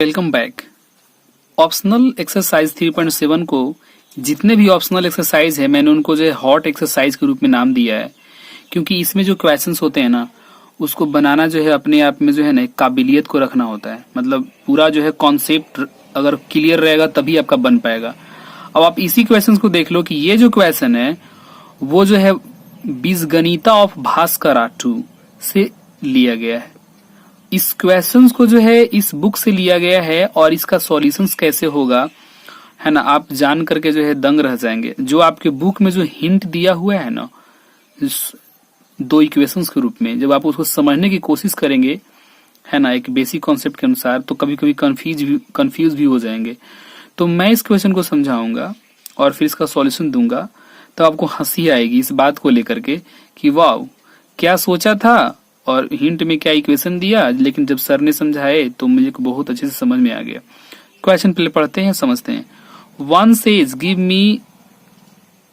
Welcome back. Optional exercise 3.7 को जितने भी ऑप्शनल एक्सरसाइज है मैंने उनको जो है हॉट एक्सरसाइज के रूप में नाम दिया है, क्योंकि इसमें जो क्वेश्चंस होते हैं ना उसको बनाना जो है अपने आप में जो है ना एक काबिलियत को रखना होता है। मतलब पूरा जो है कॉन्सेप्ट अगर क्लियर रहेगा तभी आपका बन पाएगा। अब आप इसी क्वेश्चंस को देख लो कि ये जो क्वेश्चन है वो जो है बीजगणिता ऑफ भास्कराटू से लिया गया है। इस क्वेश्चंस को जो है इस बुक से लिया गया है और इसका सॉल्यूशंस कैसे होगा है ना, आप जान करके जो है दंग रह जाएंगे। जो आपके बुक में जो हिंट दिया हुआ है ना दो इक्वेशंस के रूप में, जब आप उसको समझने की कोशिश करेंगे है ना एक बेसिक कॉन्सेप्ट के अनुसार, तो कभी कभी कंफ्यूज भी हो जाएंगे। तो मैं इस क्वेश्चन को समझाऊंगा और फिर इसका सॉल्यूशन दूंगा, तो आपको हंसी आएगी इस बात को लेकर के कि वाह क्या सोचा था और हिंट में क्या इक्वेशन दिया, लेकिन जब सर ने समझाए तो मुझे बहुत अच्छे से समझ में आ गया। क्वेश्चन पहले पढ़ते हैं, समझते हैं। One says give me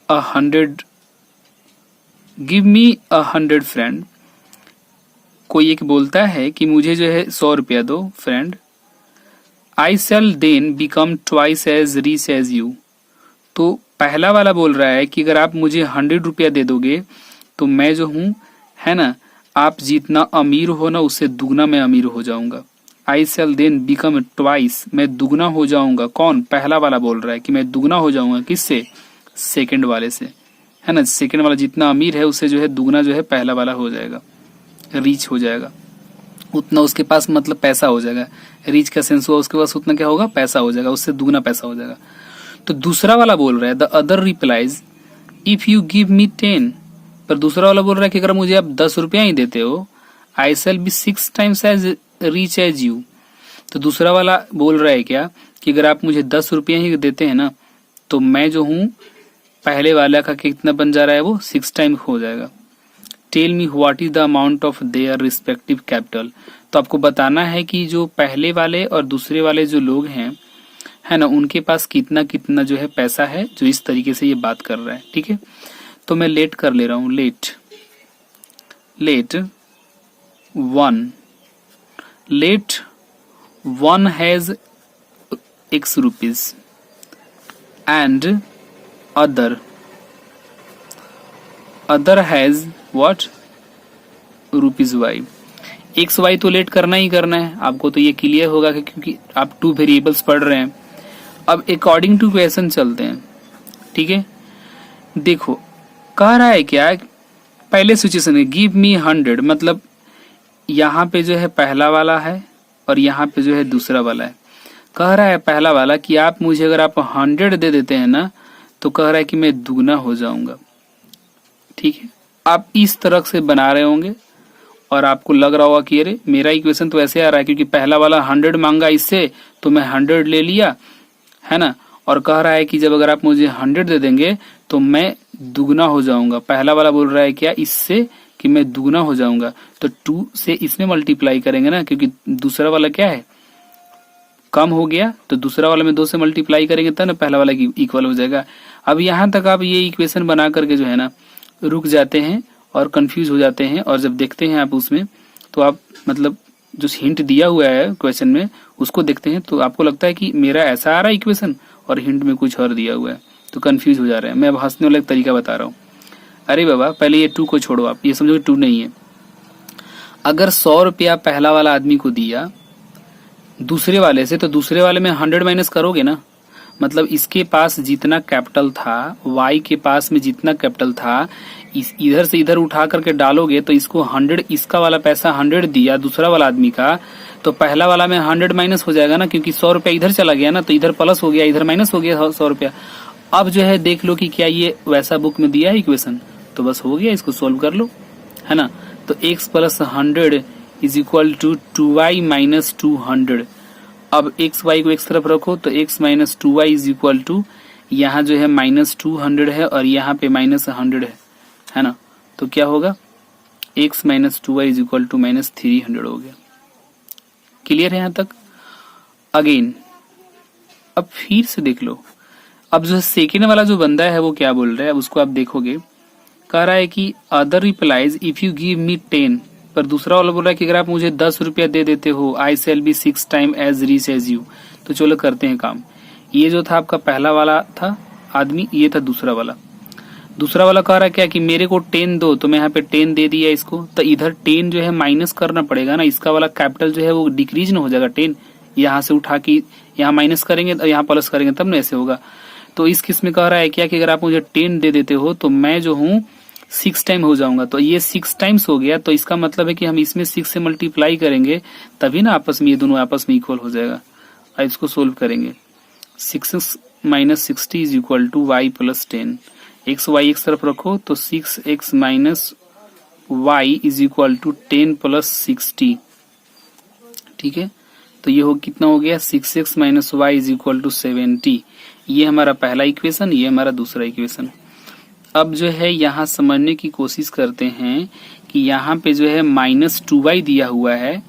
100 friend. कोई एक बोलता है कि मुझे जो है 100 रुपया दो friend. I shall then become twice as rich as you. तो पहला वाला बोल रहा है कि अगर आप मुझे 100 रुपया दे दोगे तो मैं जो हूं है ना, आप जितना अमीर हो ना उससे दुगना मैं अमीर हो जाऊंगा। आई शैल देन बिकम ट्वाइस, मैं दुगना हो जाऊंगा। कौन? पहला वाला बोल रहा है कि मैं दुगना हो जाऊंगा। किससे? सेकंड वाले से, है ना। सेकंड वाला जितना अमीर है उससे जो है दुगना जो है पहला वाला हो जाएगा, रीच हो जाएगा। उतना उसके पास मतलब पैसा हो जाएगा। रीच का सेंस हुआ उसके पास उतना क्या होगा, पैसा हो जाएगा, उससे दुगना पैसा हो जाएगा। तो दूसरा वाला बोल रहा है the other replies if you give me 10। पर दूसरा वाला बोल रहा है कि अगर मुझे आप 10 रुपया ही देते हो I shall be 6 times as rich as you. तो दूसरा वाला बोल रहा है क्या कि अगर आप मुझे 10 रुपया ही देते हैं ना तो मैं जो हूं पहले वाला का कितना बन जा रहा है, वो 6 टाइम हो जाएगा। Tell me what is the amount of their respective capital. तो आपको बताना है कि जो पहले वाले और दूसरे वाले जो लोग हैं है ना उनके पास कितना कितना जो है पैसा है, जो इस तरीके से ये बात कर रहा है। ठीक है, तो मैं लेट कर ले रहा हूं। Let 1 has x rupees and other has what rupees y। X y तो लेट करना ही करना है आपको, तो ये क्लियर होगा कि क्योंकि आप 2 वेरिएबल्स पढ़ रहे हैं। अब अकॉर्डिंग टू क्वेश्चन चलते हैं। ठीक है, देखो कह रहा है क्या, पहले सिचुएशन है गिव मी 100, मतलब यहाँ पे जो है पहला वाला है और यहाँ पे जो है दूसरा वाला है। कह रहा है पहला वाला कि आप मुझे अगर आप 100 दे देते हैं ना तो कह रहा है कि मैं दुगना हो जाऊंगा। ठीक है, आप इस तरह से बना रहे होंगे और आपको लग रहा होगा कि अरे मेरा इक्वेशन तो ऐसे आ रहा है क्योंकि पहला वाला 100 मांगा इससे तो मैं 100 ले लिया है ना, और कह रहा है कि जब अगर आप मुझे 100 दे देंगे तो मैं दुगना हो जाऊंगा। पहला वाला बोल रहा है क्या इससे कि मैं दुगना हो जाऊंगा, तो 2 से इसमें मल्टीप्लाई करेंगे ना, क्योंकि दूसरा वाला क्या है कम हो गया, तो दूसरा वाला में 2 से मल्टीप्लाई करेंगे तब ना पहला वाला की इक्वल हो जाएगा। अब यहाँ तक आप ये इक्वेशन बना करके जो है ना रुक जाते हैं और कंफ्यूज हो जाते हैं, और जब देखते हैं आप उसमें तो आप मतलब जो हिंट दिया हुआ है क्वेश्चन में उसको देखते हैं तो आपको लगता है कि मेरा ऐसा आ रहा है इक्वेशन और हिंट में कुछ और दिया हुआ है, तो कंफ्यूज हो जा रहे हैं। मैं अब हंसने वाला एक तरीका बता रहा हूँ। अरे बाबा पहले ये 2 को छोड़ो, आप ये समझो 2 नहीं है। अगर 100 रुपया पहला वाला आदमी को दिया दूसरे वाले से, तो दूसरे वाले में 100 माइनस करोगे ना, मतलब इसके पास जितना कैपिटल था, वाई के पास में जितना कैपिटल था, इधर से इधर उठा करके डालोगे तो इसको 100, इसका वाला पैसा 100 दिया दूसरा वाला आदमी का, तो पहला वाला में 100 माइनस हो जाएगा ना, क्योंकि 100 रुपया इधर चला गया ना, तो इधर प्लस हो गया, इधर माइनस हो गया 100 रुपया। अब जो है देख लो कि क्या ये वैसा बुक में दिया है इक्वेशन, तो बस हो गया, इसको सोल्व कर लो है ना। तो x + 100 is equal to 2y minus 200। अब x y को एक तरफ रखो तो x minus 2y is equal to, यहाँ जो है माइनस 200 है और यहाँ पे माइनस 100 है ना, तो क्या होगा x minus 2y is equal to minus 300 हो गया। क्लियर है यहाँ तक? अगेन अब फिर से देख लो, अब जो सेकेंड वाला जो बंदा है वो क्या बोल रहा है, उसको आप देखोगे। कह रहा है कि other replies if you give me 10, पर दूसरा वाला बोल रहा है कि अगर आप मुझे 10 रुपया दे देते हो, I shall be 6 time as rich as you. तो चलो करते हैं काम। ये जो था आपका पहला वाला था आदमी, ये था दूसरा वाला। दूसरा वाला कह रहा है क्या कि मेरे को 10 दो, तो मैं यहाँ पे 10 दे दिया इसको। तो इधर 10 जो है माइनस करना पड़ेगा ना, इसका वाला कैपिटल जो है वो डिक्रीज ना हो जाएगा। 10 यहाँ से उठा के यहाँ माइनस करेंगे और यहाँ प्लस करेंगे तब ना ऐसे होगा। तो इस केस में कह रहा है क्या कि अगर आप मुझे 10 दे देते हो तो मैं जो हूँ 6 टाइम हो जाऊंगा। तो ये 6 टाइम्स हो गया, तो इसका मतलब है कि हम इसमें 6 से मल्टीप्लाई करेंगे तभी ना आपस में ये दोनों आपस में इक्वल हो जाएगा। अब इसको सोल्व करेंगे। 6x minus 60 is equal to y plus 10। X y एक तरफ रखो तो 6x minus y is equal to 10 plus 60। ठीक है, तो ये हो कितना हो गया 6x minus y is equal to 70। ये हमारा पहला इक्वेशन, ये हमारा दूसरा इक्वेशन। अब जो है यहाँ समझने की कोशिश करते हैं कि यहाँ पे जो है -2y दिया हुआ है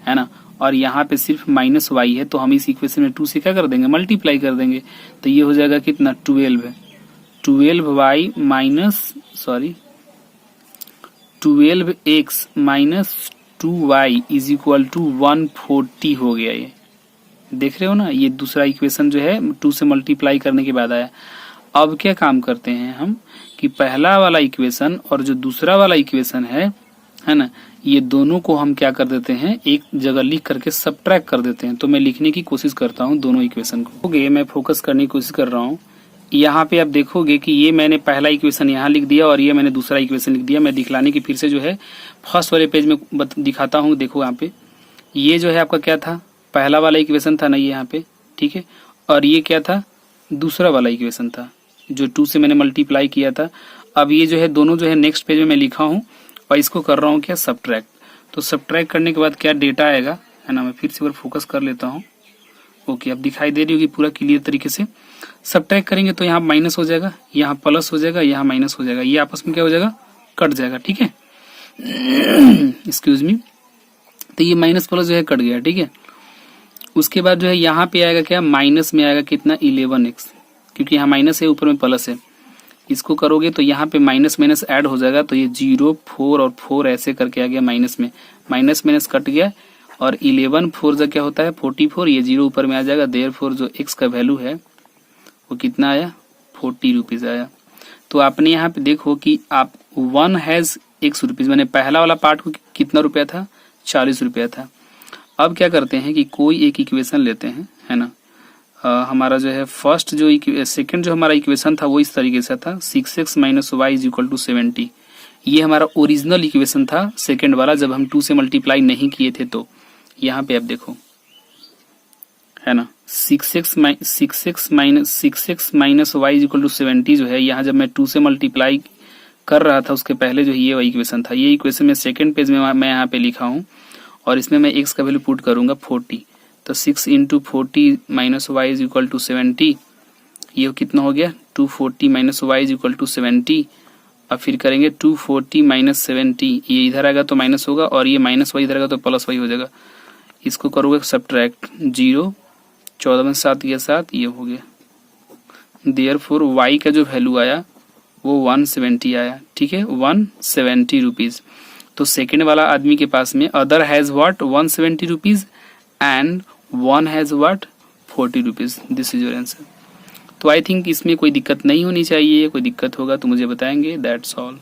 ना, और यहाँ पे सिर्फ -y है। तो हम इस इक्वेशन में 2 से क्या कर देंगे, मल्टीप्लाई कर देंगे। तो ये हो जाएगा कितना 12 है। 12x minus 2y is equal to 140 हो गया। ये देख रहे हो ना, ये दूसरा इक्वेशन जो है 2 से मल्टीप्लाई करने के बाद आया। अब क्या काम करते हैं हम कि पहला वाला इक्वेशन और जो दूसरा वाला इक्वेशन है ना, ये दोनों को हम क्या कर देते हैं, एक जगह लिख करके सबट्रैक्ट कर देते हैं। तो मैं लिखने की कोशिश करता हूँ दोनों इक्वेशन को। मैं फोकस करने की कोशिश कर रहा हूँ। यहाँ पे आप देखोगे कि ये मैंने पहला इक्वेशन यहाँ लिख दिया और ये मैंने दूसरा इक्वेशन लिख दिया। मैं दिखलाने की फिर से जो है फर्स्ट वाले पेज में दिखाता हूँ। देखो यहाँ पे ये जो है आपका क्या था, पहला वाला इक्वेशन था ना ये यहाँ पे, ठीक है। और ये क्या था, दूसरा वाला इक्वेशन था जो 2 से मैंने मल्टीप्लाई किया था। अब ये जो है दोनों जो है नेक्स्ट पेज में मैं लिखा हूँ और इसको कर रहा हूँ क्या, सबट्रैक्ट। तो सबट्रैक्ट करने के बाद क्या डेटा आएगा, है ना, मैं फिर से फोकस कर लेता हूँ। ओके, अब दिखाई दे रही होगी पूरा क्लियर तरीके से। सबट्रैक्ट करेंगे तो यहाँ माइनस हो जाएगा, यहाँ प्लस हो जाएगा, यहाँ माइनस हो जाएगा, ये आपस में क्या हो जाएगा, कट जाएगा। ठीक है, एक्सक्यूज मी। तो ये माइनस प्लस जो है कट गया। ठीक है, उसके बाद जो है यहाँ पे आएगा क्या, माइनस में आएगा कितना 11x, क्योंकि यहाँ माइनस है ऊपर में प्लस है। इसको करोगे तो यहाँ पे माइनस माइनस ऐड हो जाएगा, तो ये 0 4 और 4 ऐसे करके आ गया माइनस में, माइनस माइनस कट गया। और 11 4 जो क्या होता है 44, ये 0 ऊपर में आ जाएगा। देयरफॉर जो x का वैल्यू है वो कितना आया, 40 रुपीज आया। तो आपने यहाँ पे देखो कि आप 1 हैज x रुपीज, मैंने पहला वाला पार्ट को कितना रुपया था, 40 रुपया था। अब क्या करते हैं कि कोई एक इक्वेशन लेते हैं, है ना। हमारा जो है फर्स्ट जो सेकंड जो हमारा इक्वेशन था वो इस तरीके से था, 6x minus y is equal to 70। ये हमारा ओरिजिनल इक्वेशन था सेकंड वाला, जब हम 2 से मल्टीप्लाई नहीं किए थे। तो यहाँ पे आप देखो, है ना, 6x minus y is equal to 70 जो है, यहाँ जब मैं 2 से मल्टीप्लाई कर रहा था उसके पहले जो ये इक्वेशन था, ये इक्वेशन में सेकंड पेज में मैं यहाँ पे लिखा हूँ और इसमें मैं x का वैल्यू पुट करूंगा 40। तो 6 into 40 minus y is equal to 70, ये कितना हो गया 240 minus y is equal to 70। अब फिर करेंगे 240 माइनस 70, ये इधर आएगा तो माइनस होगा और ये माइनस वाई इधर आएगा तो प्लस वाई हो जाएगा। इसको करोगे सबट्रैक्ट, 0 14 में 7 गया 7, ये हो गया। देयरफॉर वाई का जो वैल्यू आया वो 170 आया। ठीक है, 170 रुपीज। तो सेकेंड वाला आदमी के पास में other has what 170 rupees and one has what 40 rupees. This is your answer. तो आई थिंक इसमें कोई दिक्कत नहीं होनी चाहिए, कोई दिक्कत होगा तो मुझे बताएंगे। That's all.